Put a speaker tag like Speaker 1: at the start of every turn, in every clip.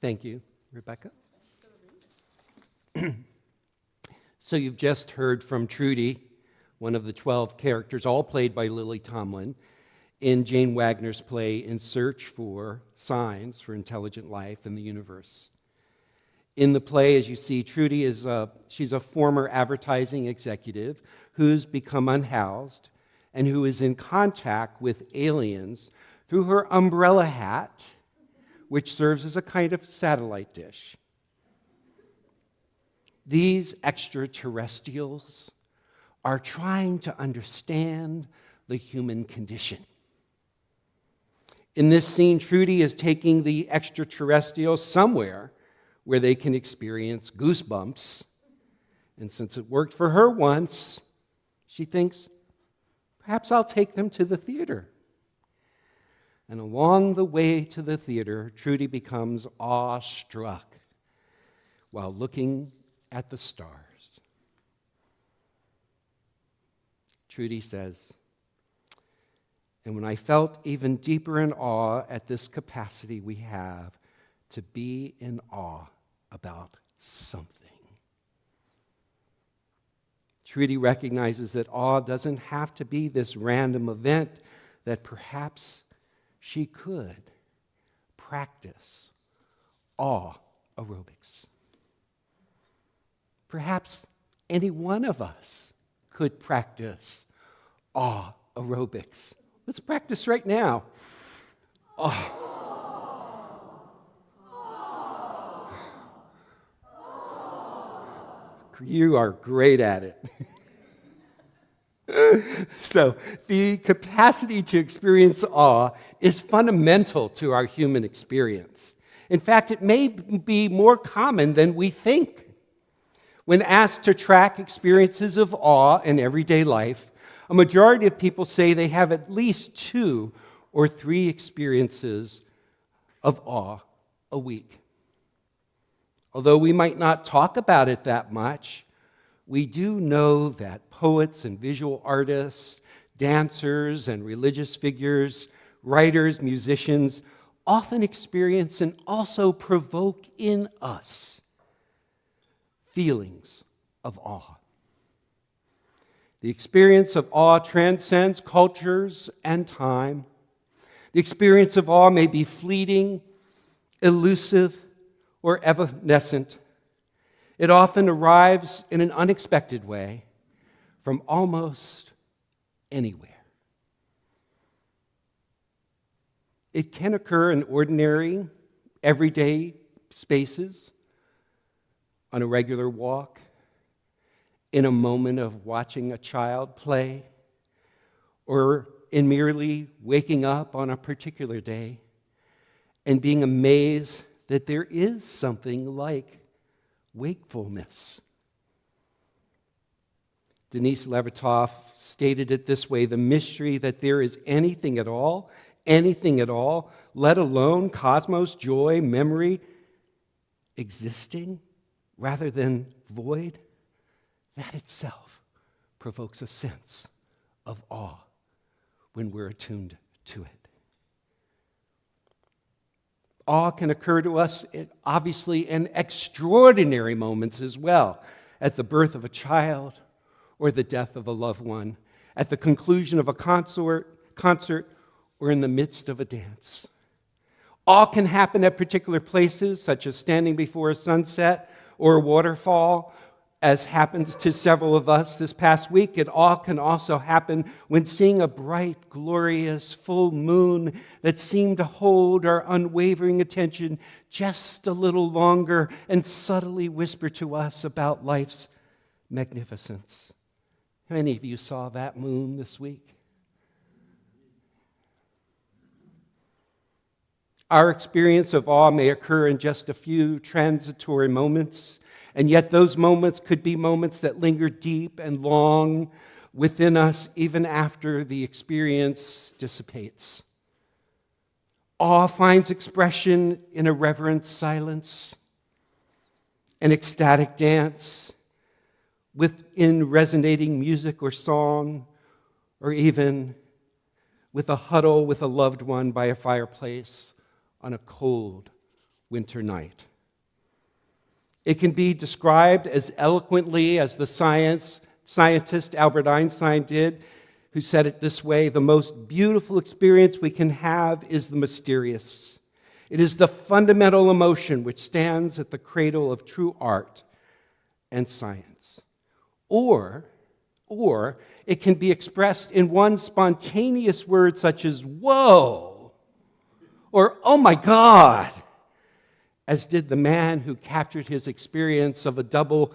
Speaker 1: Thank you, Rebecca. So you've just heard from Trudy, one of the 12 characters, all played by Lily Tomlin, in Jane Wagner's play In Search for Signs for Intelligent Life in the Universe. In the play, as you see, Trudy she's a former advertising executive who's become unhoused and who is in contact with aliens through her umbrella hat, which serves as a kind of satellite dish. These extraterrestrials are trying to understand the human condition. In this scene, Trudy is taking the extraterrestrials somewhere where they can experience goosebumps. And since it worked for her once, she thinks, perhaps I'll take them to the theater. And along the way to the theater, Trudy becomes awestruck while looking at the stars. Trudy says, and when I felt even deeper in awe at this capacity we have to be in awe about something. Trudy recognizes that awe doesn't have to be this random event, that perhaps she could practice awe-robics. Perhaps any one of us could practice awe-robics. Let's practice right now. You are great at it. So, the capacity to experience awe is fundamental to our human experience. In fact, it may be more common than we think. When asked to track experiences of awe in everyday life, a majority of people say they have at least 2 or 3 experiences of awe a week. Although we might not talk about it that much, we do know that poets and visual artists, dancers and religious figures, writers, musicians often experience and also provoke in us feelings of awe. The experience of awe transcends cultures and time. The experience of awe may be fleeting, elusive, or evanescent. It often arrives in an unexpected way from almost anywhere. It can occur in ordinary, everyday spaces, on a regular walk, in a moment of watching a child play, or in merely waking up on a particular day and being amazed that there is something like wakefulness. Denise Levertov stated it this way: the mystery that there is anything at all, let alone cosmos, joy, memory, existing rather than void, that itself provokes a sense of awe when we're attuned to it. Awe can occur to us, obviously, in extraordinary moments as well, at the birth of a child or the death of a loved one, at the conclusion of a concert, or in the midst of a dance. Awe can happen at particular places, such as standing before a sunset or a waterfall, as happens to several of us this past week. And awe can also happen when seeing a bright, glorious, full moon that seemed to hold our unwavering attention just a little longer and subtly whisper to us about life's magnificence. How many of you saw that moon this week? Our experience of awe may occur in just a few transitory moments, and yet those moments could be moments that linger deep and long within us even after the experience dissipates. Awe finds expression in a reverent silence, an ecstatic dance, within resonating music or song, or even with a huddle with a loved one by a fireplace on a cold winter night. It can be described as eloquently as the scientist Albert Einstein did, who said it this way: the most beautiful experience we can have is the mysterious. It is the fundamental emotion which stands at the cradle of true art and science. Or it can be expressed in one spontaneous word such as whoa, or oh my God, as did the man who captured his experience of a double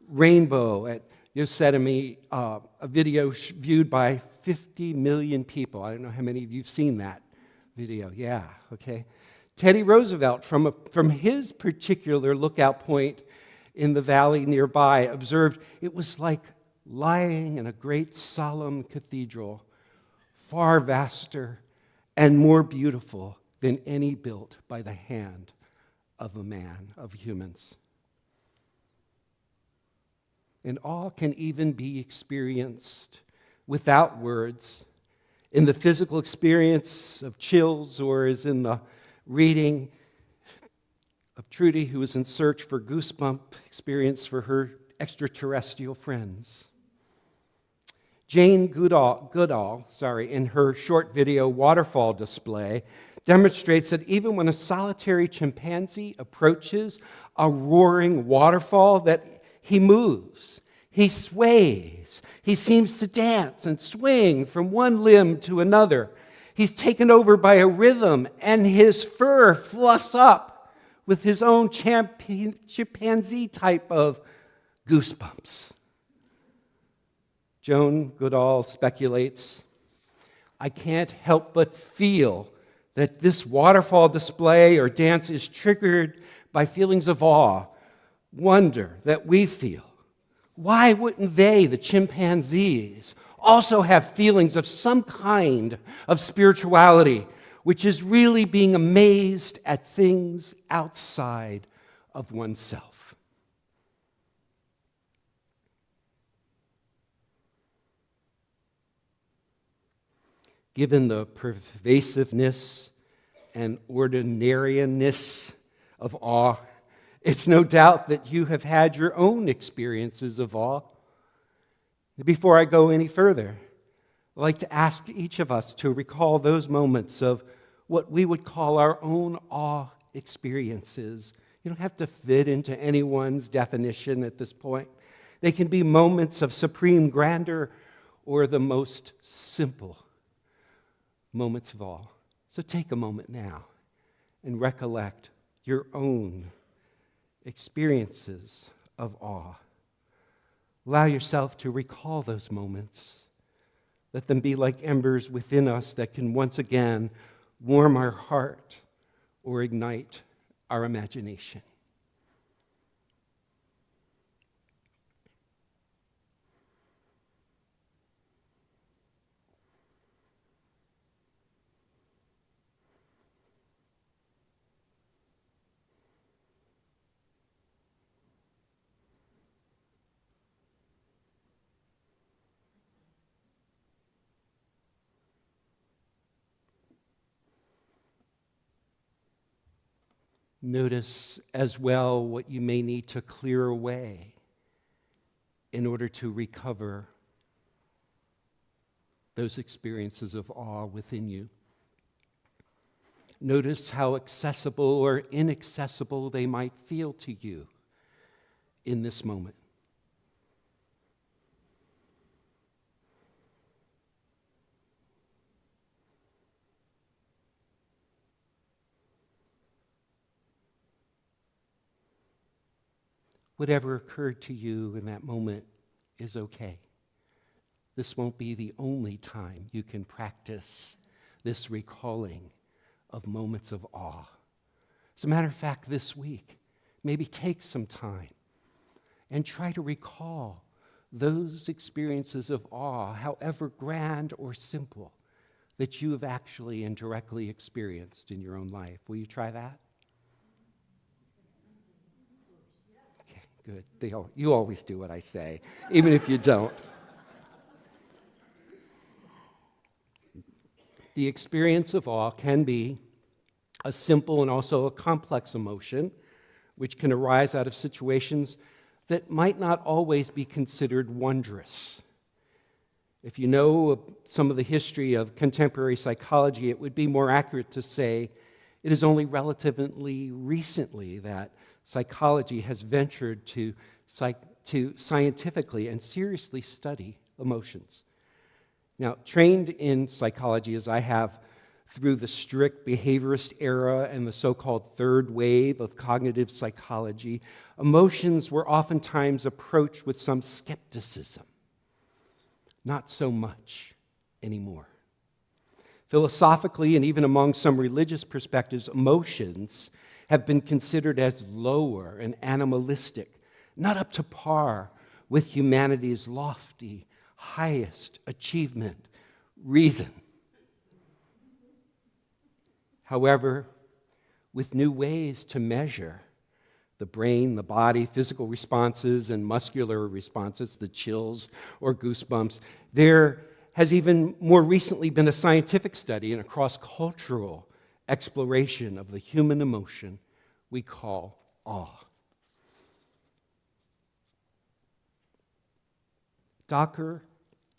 Speaker 1: rainbow at Yosemite, a video viewed by 50 million people. I don't know how many of you have seen that video. Yeah, okay. Teddy Roosevelt, from his particular lookout point in the valley nearby, observed it was like lying in a great solemn cathedral, far vaster and more beautiful than any built by the hand of a man, of humans. And awe can even be experienced without words, in the physical experience of chills, or as in the reading of Trudy, who was in search for goosebump experience for her extraterrestrial friends. Jane Goodall, in her short video Waterfall Display, demonstrates that even when a solitary chimpanzee approaches a roaring waterfall, that he moves, he sways, he seems to dance and swing from one limb to another. He's taken over by a rhythm, and his fur fluffs up with his own chimpanzee type of goosebumps. Joan Goodall speculates, I can't help but feel that this waterfall display or dance is triggered by feelings of awe, wonder that we feel. Why wouldn't they, the chimpanzees, also have feelings of some kind of spirituality, which is really being amazed at things outside of oneself? Given the pervasiveness and ordinariness of awe, it's no doubt that you have had your own experiences of awe. Before I go any further, I'd like to ask each of us to recall those moments of what we would call our own awe experiences. You don't have to fit into anyone's definition at this point. They can be moments of supreme grandeur or the most simple moments of awe. So take a moment now and recollect your own experiences of awe. Allow yourself to recall those moments. Let them be like embers within us that can once again warm our heart or ignite our imagination. Notice as well what you may need to clear away in order to recover those experiences of awe within you. Notice how accessible or inaccessible they might feel to you in this moment. Whatever occurred to you in that moment is okay. This won't be the only time you can practice this recalling of moments of awe. As a matter of fact, this week, maybe take some time and try to recall those experiences of awe, however grand or simple, that you have actually and directly experienced in your own life. Will you try that? Good. You always do what I say, even if you don't. The experience of awe can be a simple and also a complex emotion, which can arise out of situations that might not always be considered wondrous. If you know some of the history of contemporary psychology, it would be more accurate to say it is only relatively recently that psychology has ventured to scientifically and seriously study emotions. Now, trained in psychology as I have through the strict behaviorist era and the so-called third wave of cognitive psychology, emotions were oftentimes approached with some skepticism. Not so much anymore. Philosophically, and even among some religious perspectives, emotions have been considered as lower and animalistic, not up to par with humanity's lofty, highest achievement, reason. However, with new ways to measure the brain, the body, physical responses, and muscular responses, the chills or goosebumps, there has even more recently been a scientific study and a cross-cultural exploration of the human emotion we call awe. Dr.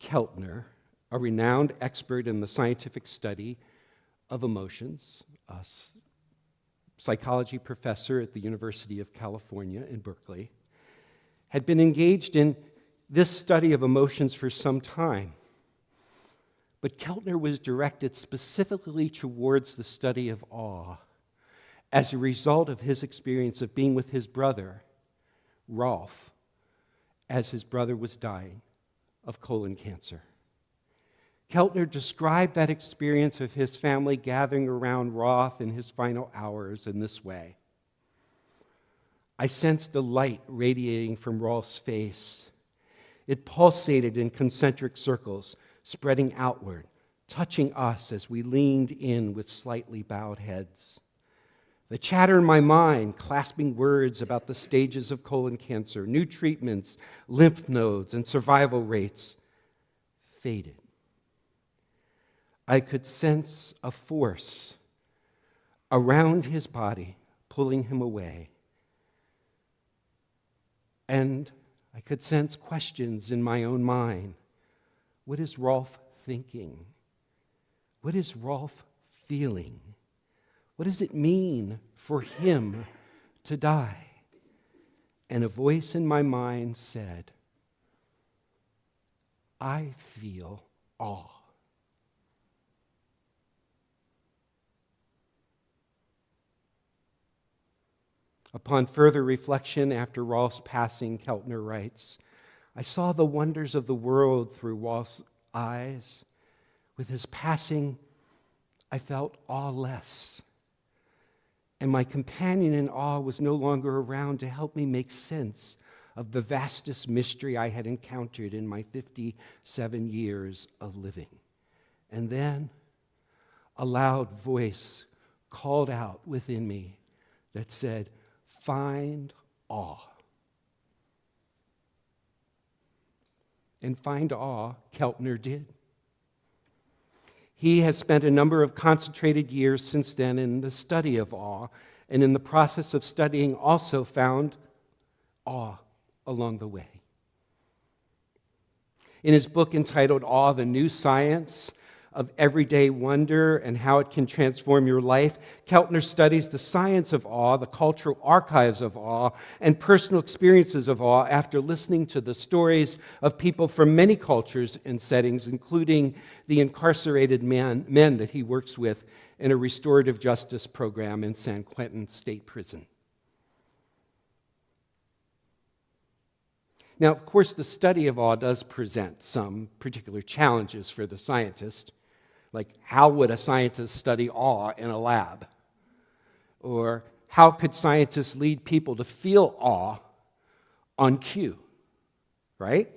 Speaker 1: Keltner, a renowned expert in the scientific study of emotions, a psychology professor at the University of California in Berkeley, had been engaged in this study of emotions for some time. But Keltner was directed specifically towards the study of awe as a result of his experience of being with his brother, Rolf, as his brother was dying of colon cancer. Keltner described that experience of his family gathering around Rolf in his final hours in this way. I sensed a light radiating from Rolf's face. It pulsated in concentric circles, spreading outward, touching us as we leaned in with slightly bowed heads. The chatter in my mind, clasping words about the stages of colon cancer, new treatments, lymph nodes, and survival rates, faded. I could sense a force around his body, pulling him away. And I could sense questions in my own mind. What is Rolf thinking? What is Rolf feeling? What does it mean for him to die? And a voice in my mind said, I feel awe. Upon further reflection after Rolf's passing, Keltner writes, I saw the wonders of the world through Rolf's eyes. With his passing, I felt awe-less. And my companion in awe was no longer around to help me make sense of the vastest mystery I had encountered in my 57 years of living. And then a loud voice called out within me that said, find awe. And find awe, Keltner did. He has spent a number of concentrated years since then in the study of awe, and in the process of studying also found awe along the way. In his book entitled Awe, the New Science of Everyday Wonder and How It Can Transform Your Life, Keltner studies the science of awe, the cultural archives of awe, and personal experiences of awe after listening to the stories of people from many cultures and settings, including the incarcerated men that he works with in a restorative justice program in San Quentin State Prison. Now, of course, the study of awe does present some particular challenges for the scientist. Like, how would a scientist study awe in a lab? Or how could scientists lead people to feel awe on cue, right?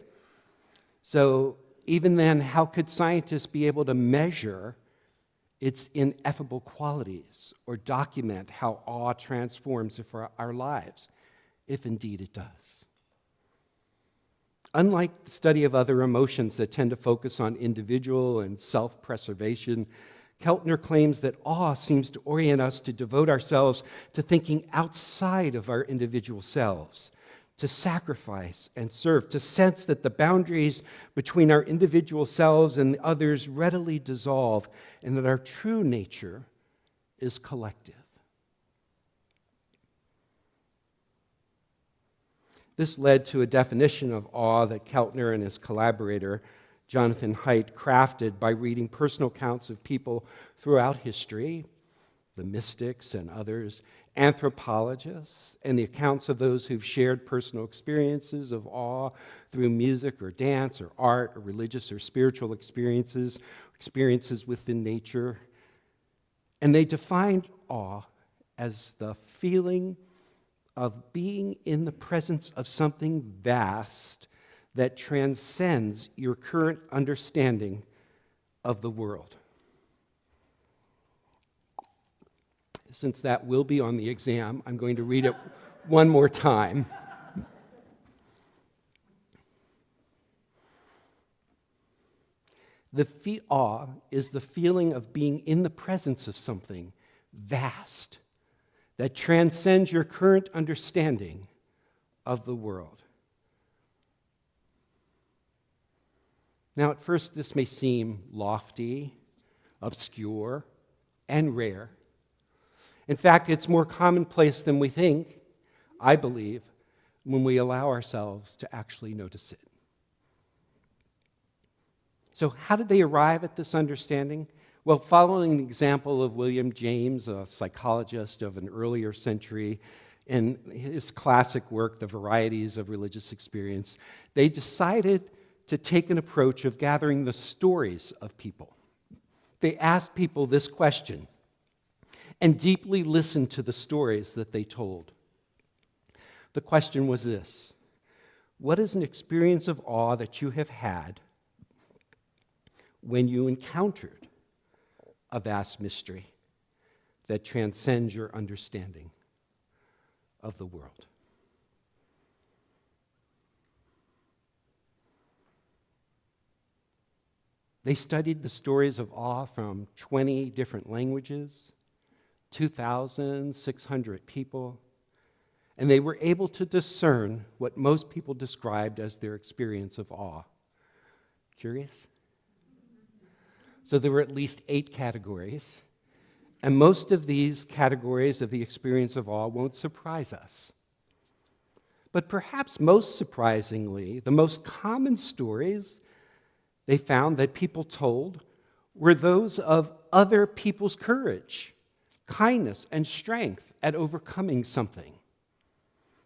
Speaker 1: So even then, how could scientists be able to measure its ineffable qualities or document how awe transforms our lives, if indeed it does? Unlike the study of other emotions that tend to focus on individual and self-preservation, Keltner claims that awe seems to orient us to devote ourselves to thinking outside of our individual selves, to sacrifice and serve, to sense that the boundaries between our individual selves and others readily dissolve, and that our true nature is collective. This led to a definition of awe that Keltner and his collaborator, Jonathan Haidt, crafted by reading personal accounts of people throughout history, the mystics and others, anthropologists, and the accounts of those who've shared personal experiences of awe through music or dance or art or religious or spiritual experiences within nature. And they defined awe as the feeling of being in the presence of something vast that transcends your current understanding of the world. Since that will be on the exam, I'm going to read it one more time. Awe is the feeling of being in the presence of something vast that transcends your current understanding of the world. Now, at first, this may seem lofty, obscure, and rare. In fact, it's more commonplace than we think, I believe, when we allow ourselves to actually notice it. So how did they arrive at this understanding? Well, following the example of William James, a psychologist of an earlier century, in his classic work, The Varieties of Religious Experience, they decided to take an approach of gathering the stories of people. They asked people this question and deeply listened to the stories that they told. The question was this: what is an experience of awe that you have had when you encountered a vast mystery that transcends your understanding of the world? They studied the stories of awe from 20 different languages, 2,600 people, and they were able to discern what most people described as their experience of awe. Curious? So there were at least 8 categories, and most of these categories of the experience of awe won't surprise us. But perhaps most surprisingly, the most common stories they found that people told were those of other people's courage, kindness, and strength at overcoming something.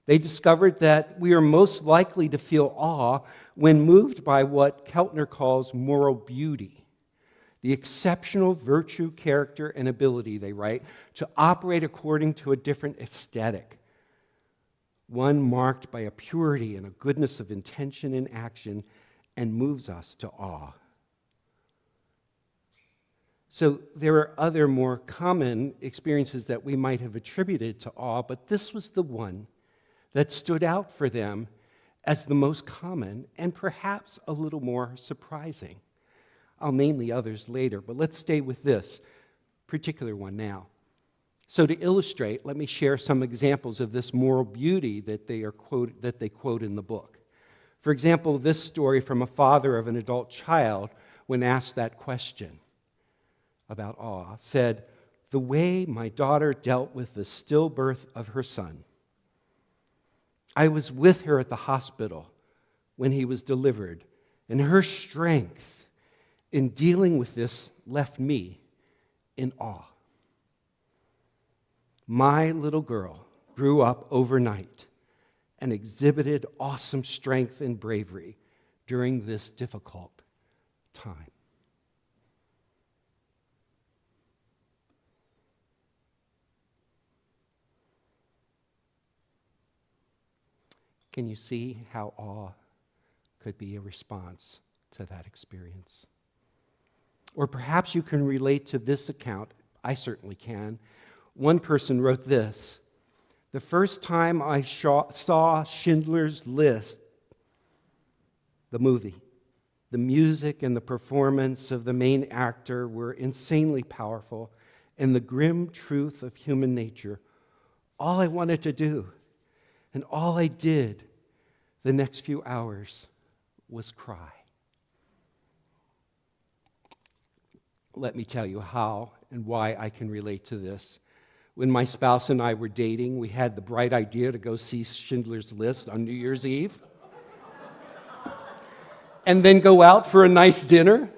Speaker 1: They discovered that we are most likely to feel awe when moved by what Keltner calls moral beauty, the exceptional virtue, character, and ability, they write, to operate according to a different aesthetic, one marked by a purity and a goodness of intention and action, and moves us to awe. So there are other more common experiences that we might have attributed to awe, but this was the one that stood out for them as the most common and perhaps a little more surprising. I'll name the others later, but let's stay with this particular one now. So to illustrate, let me share some examples of this moral beauty that they quote in the book. For example, this story from a father of an adult child, when asked that question about awe, said, "The way my daughter dealt with the stillbirth of her son. I was with her at the hospital when he was delivered, and her strength in dealing with this left me in awe. My little girl grew up overnight and exhibited awesome strength and bravery during this difficult time." Can you see how awe could be a response to that experience? Or perhaps you can relate to this account. I certainly can. One person wrote this: "The first time I saw Schindler's List, the movie, The music and the performance of the main actor were insanely powerful, and the grim truth of human nature. All I wanted to do, and all I did the next few hours, was cry. Let me tell you how and why I can relate to this. When my spouse and I were dating, we had the bright idea to go see Schindler's List on New Year's Eve and then go out for a nice dinner.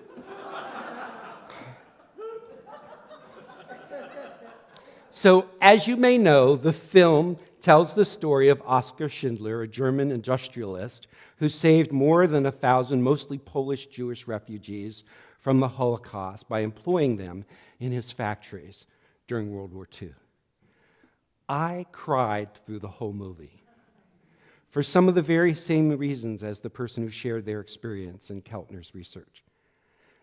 Speaker 1: So, as you may know, the film tells the story of Oskar Schindler, a German industrialist who saved more than 1,000 mostly Polish Jewish refugees from the Holocaust by employing them in his factories during World War II. I cried through the whole movie for some of the very same reasons as the person who shared their experience in Keltner's research.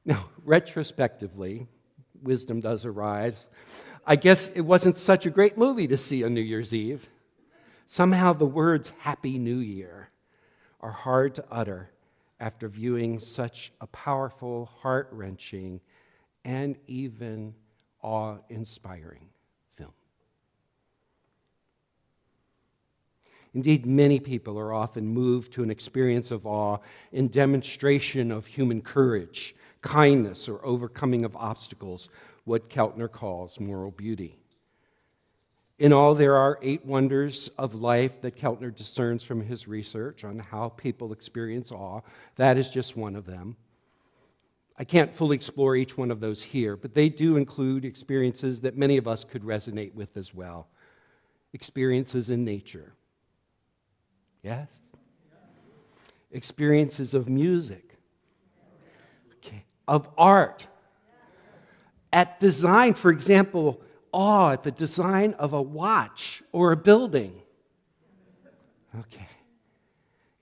Speaker 1: Now, retrospectively, wisdom does arise. I guess it wasn't such a great movie to see on New Year's Eve. Somehow the words Happy New Year are hard to utter after viewing such a powerful, heart-wrenching, and even awe-inspiring film. Indeed, many people are often moved to an experience of awe in demonstration of human courage, kindness, or overcoming of obstacles, what Keltner calls moral beauty. In all, there are 8 wonders of life that Keltner discerns from his research on how people experience awe. That is just one of them. I can't fully explore each one of those here, but they do include experiences that many of us could resonate with as well. Experiences in nature. Yes? Experiences of music. Okay. Of art. At design, for example, awe at the design of a watch or a building. Okay.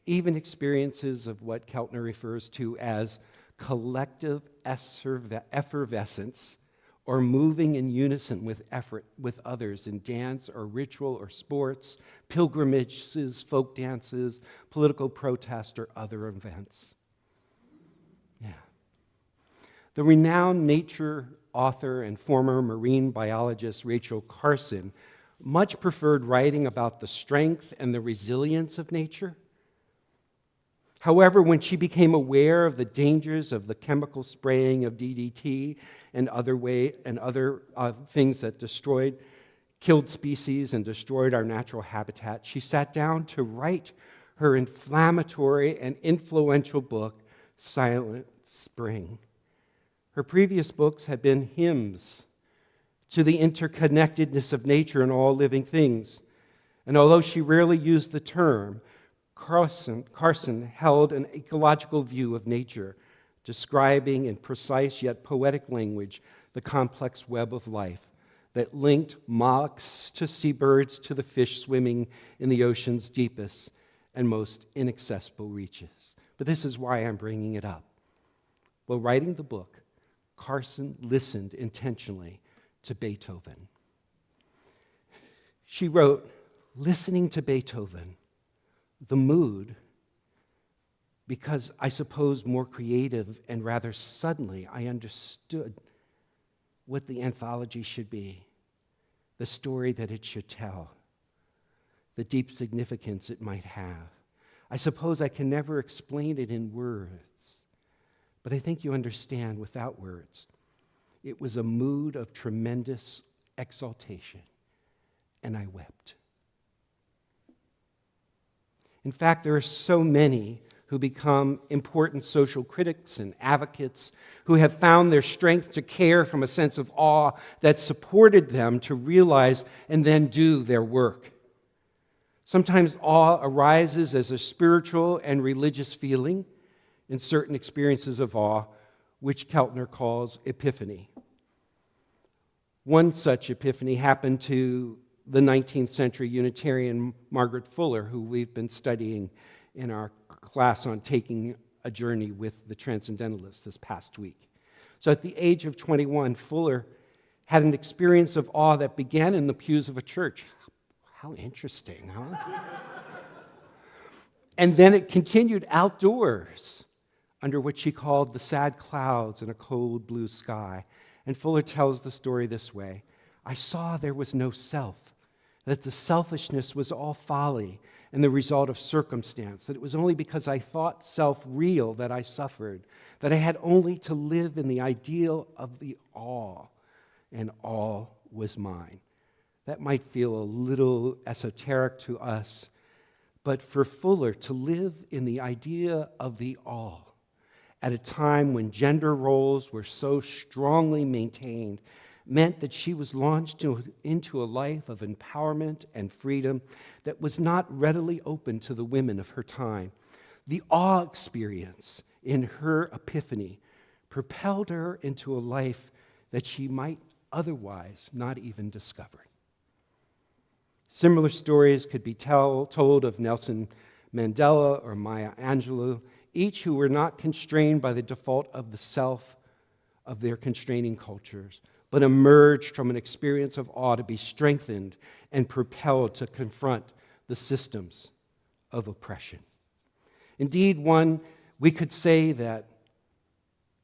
Speaker 1: Even experiences of what Keltner refers to as collective effervescence, or moving in unison with effort with others in dance or ritual or sports, pilgrimages, folk dances, political protest, or other events. Yeah. The renowned nature author and former marine biologist Rachel Carson much preferred writing about the strength and the resilience of nature. However, when she became aware of the dangers of the chemical spraying of DDT and other things that killed species and destroyed our natural habitat, she sat down to write her inflammatory and influential book, Silent Spring. Her previous books had been hymns to the interconnectedness of nature and all living things. And although she rarely used the term, Carson held an ecological view of nature, describing in precise yet poetic language the complex web of life that linked mollusks to seabirds to the fish swimming in the ocean's deepest and most inaccessible reaches. But this is why I'm bringing it up. While writing the book, Carson listened intentionally to Beethoven. She wrote, listening to Beethoven, the mood, because I suppose more creative and rather suddenly I understood what the anthology should be, the story that it should tell, the deep significance it might have. I suppose I can never explain it in words, but I think you understand without words. It was a mood of tremendous exaltation, and I wept. In fact, there are so many who become important social critics and advocates who have found their strength to care from a sense of awe that supported them to realize and then do their work. Sometimes awe arises as a spiritual and religious feeling in certain experiences of awe, which Keltner calls epiphany. One such epiphany happened to the 19th century Unitarian Margaret Fuller, who we've been studying in our class on taking a journey with the Transcendentalists this past week. So at the age of 21, Fuller had an experience of awe that began in the pews of a church. How interesting, huh? And then it continued outdoors, under what she called the sad clouds in a cold blue sky. And Fuller tells the story this way: I saw there was no self, that the selfishness was all folly and the result of circumstance, that it was only because I thought self real that I suffered, that I had only to live in the ideal of the all, and all was mine. That might feel a little esoteric to us, but for Fuller, to live in the idea of the all at a time when gender roles were so strongly maintained meant that she was launched into a life of empowerment and freedom that was not readily open to the women of her time. The awe experience in her epiphany propelled her into a life that she might otherwise not even discover. Similar stories could be told of Nelson Mandela or Maya Angelou, each who were not constrained by the default of the self of their constraining cultures, but emerged from an experience of awe to be strengthened and propelled to confront the systems of oppression. Indeed, we could say that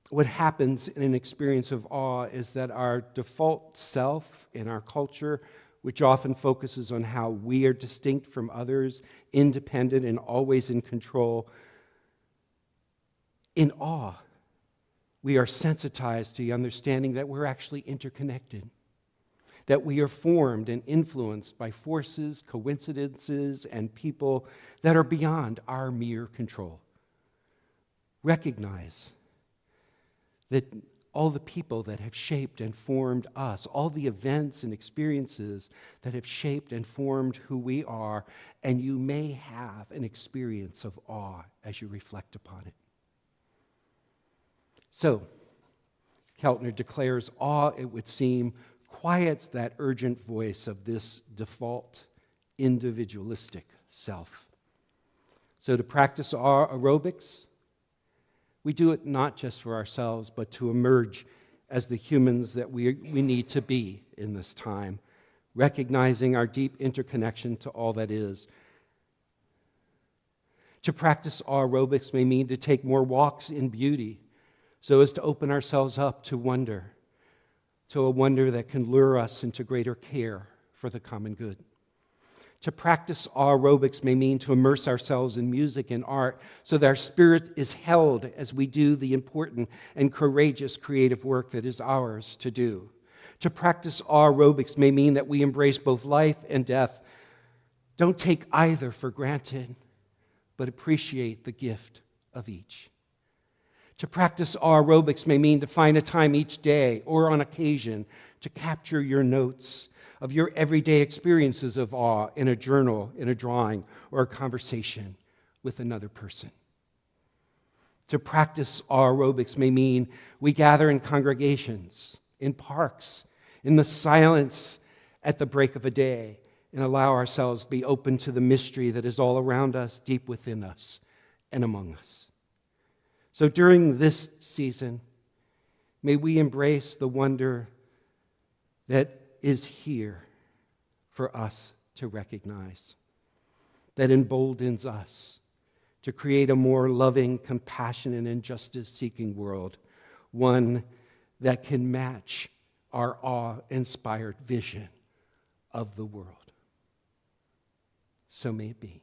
Speaker 1: what happens in an experience of awe is that our default self in our culture, which often focuses on how we are distinct from others, independent and always in control, in awe, we are sensitized to the understanding that we're actually interconnected, that we are formed and influenced by forces, coincidences, and people that are beyond our mere control. Recognize that all the people that have shaped and formed us, all the events and experiences that have shaped and formed who we are, and you may have an experience of awe as you reflect upon it. So, Keltner declares awe, it would seem, quiets that urgent voice of this default individualistic self. So to practice awe aerobics, we do it not just for ourselves, but to emerge as the humans that we need to be in this time, recognizing our deep interconnection to all that is. To practice awe aerobics may mean to take more walks in beauty, so as to open ourselves up to wonder, to a wonder that can lure us into greater care for the common good. To practice awe aerobics may mean to immerse ourselves in music and art so that our spirit is held as we do the important and courageous creative work that is ours to do. To practice awe aerobics may mean that we embrace both life and death. Don't take either for granted, but appreciate the gift of each. To practice awe aerobics may mean to find a time each day or on occasion to capture your notes of your everyday experiences of awe in a journal, in a drawing, or a conversation with another person. To practice awe aerobics may mean we gather in congregations, in parks, in the silence at the break of a day, and allow ourselves to be open to the mystery that is all around us, deep within us, and among us. So during this season, may we embrace the wonder that is here for us to recognize, that emboldens us to create a more loving, compassionate, and justice-seeking world, one that can match our awe-inspired vision of the world. So may it be.